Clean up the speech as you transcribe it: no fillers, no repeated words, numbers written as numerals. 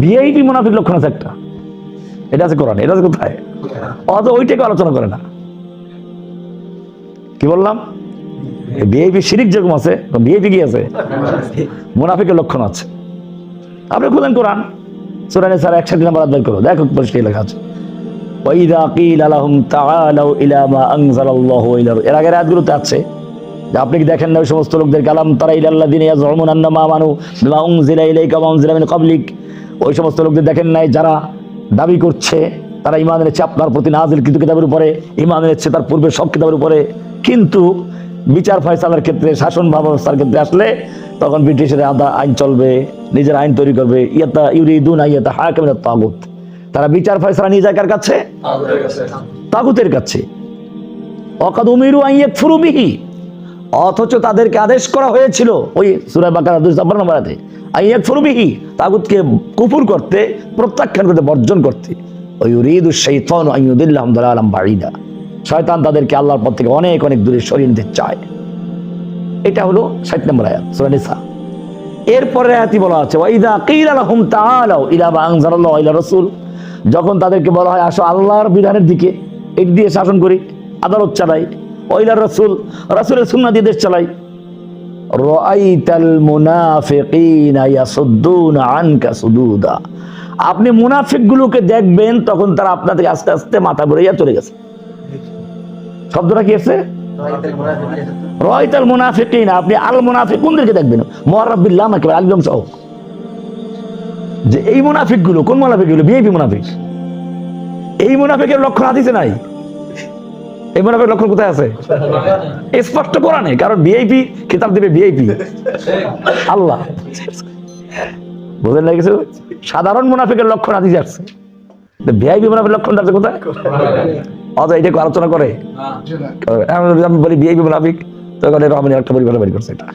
VIP মুনাফিক লক্ষণ আছে একটা, এটা আছে কোরআনে, এটা আছে কোথায়? অত ওইটাকে আলোচনা করে না। কি বললাম? ভিআইপি শিরিক যেরকম আছে, ভিআইপি কি আছে? মুনাফিকের লক্ষণ আছে। আপনি খুলেন কোরআন, সূরা নিসার 61 নম্বর আয়াত বের করো, দেখো পরিষ্কার লেখা আছে, ওয়াইদা কিলা লাহুম তাআলাউ ইলা মা আনজালাল্লাহু ইলা। এর আগের আয়াতগুলোতে আছে যে আপনি কি দেখেন না ওই সমস্ত লোকদের, কালাম তারা ইলাল্লাযিনা ইয়াজউমুনা আন্নামা আমানু বিমা উনজিলা ইলাইকা ওয়া উনজিলা মিন ক্বাবলিক, ওই সমস্ত লোকদের দেখেন নাই যারা দাবি করছে তারা ঈমান এনেছে আপনার প্রতি নাযিলকৃত কিতাবের উপরে, ঈমান এনেছে তার পূর্বে সব কিতাবের উপরে, কিন্তু বিচার ফয়সালার ক্ষেত্রে, শাসন ব্যবস্থার ক্ষেত্রে আসলে তখন ব্রিটিশের আইন চলবে, নিজের আইন তৈরি করবে। ইয়াতা ইউরিদুনা ইয়াতাহাকামু ইলা তাগুত, তারা বিচার ফয়সালা নিয়ে যায় কার কাছে? তাগুতের কাছে। ওয়াকাদ উমিরু আন ইয়াকফুরু বিহি, অথচ তাদেরকে আদেশ করা হয়েছিল ওই সূরা বাকারা 256 নম্বর আয়াতে, আন ইয়াকফুরু বিহি, তাগুতকে কুফর করতে, প্রত্যাখ্যান করতে, বর্জন করতে। ওয়া ইউরিদু শাইতানু আন ইউদিল্লাহুম দালালাম বাঈদা, শয়তান তাদেরকে আল্লাহর পথ থেকে অনেক অনেক দূরে সরিয়ে নিতে চায়। এটা হলো 60 নম্বর আয়াত সূরা নিসা। এরপরে আয়াতই বলা আছে ওয়াইদা কিলা লাহুম তাআলাউ ইলা মা আনজালাল্লাহু ইলা রাসূল, যখন তাদেরকে বলা হয় আসো আল্লাহর বিধানের দিকে, এটি দিয়ে শাসন করি, আদালত চালাই, ওইলা রাসূল, রাসূলের সুন্নাহ দিয়ে দেশ চালাই। রাআইতাল মুনাফিকিনা ইয়াসুদ্দুনা আনকা সুদুদা, আপনি মুনাফিকগুলোকে দেখবেন তখন তারা আপনার থেকে আস্তে আস্তে মাথা ঘুরাইয়া চলে গেছে। শব্দটা কি আছে? রাআইতাল মুনাফিকিনা, আপনি আল মুনাফিকুনদেরকে দেখবেন, মুআররাব বিল লাম একেবারে একদম সহ, যে এই মুনাফিকগুলো কোন মুনাফিকগুলো? ভিআইপি মুনাফিক। এই মুনাফিকের লক্ষণ হাদিসে নাই। এই মুনাফিকের লক্ষণ কোথায় আছে? স্পষ্ট কোরআনে, কারণ ভিআইপি কিতাব দিবে ভিআইপি আল্লাহ, বুঝলেন না কিছু? সাধারণ মুনাফিকের লক্ষণ হাদিসে আছে, ভিআইপি মুনাফিকের লক্ষণটা আছে কোথায়? অত এটা আলোচনা করে আমি বলি ভিআইপি মুনাফিক, তখন এটা আমি একটা পরিবার বের করছে এটা।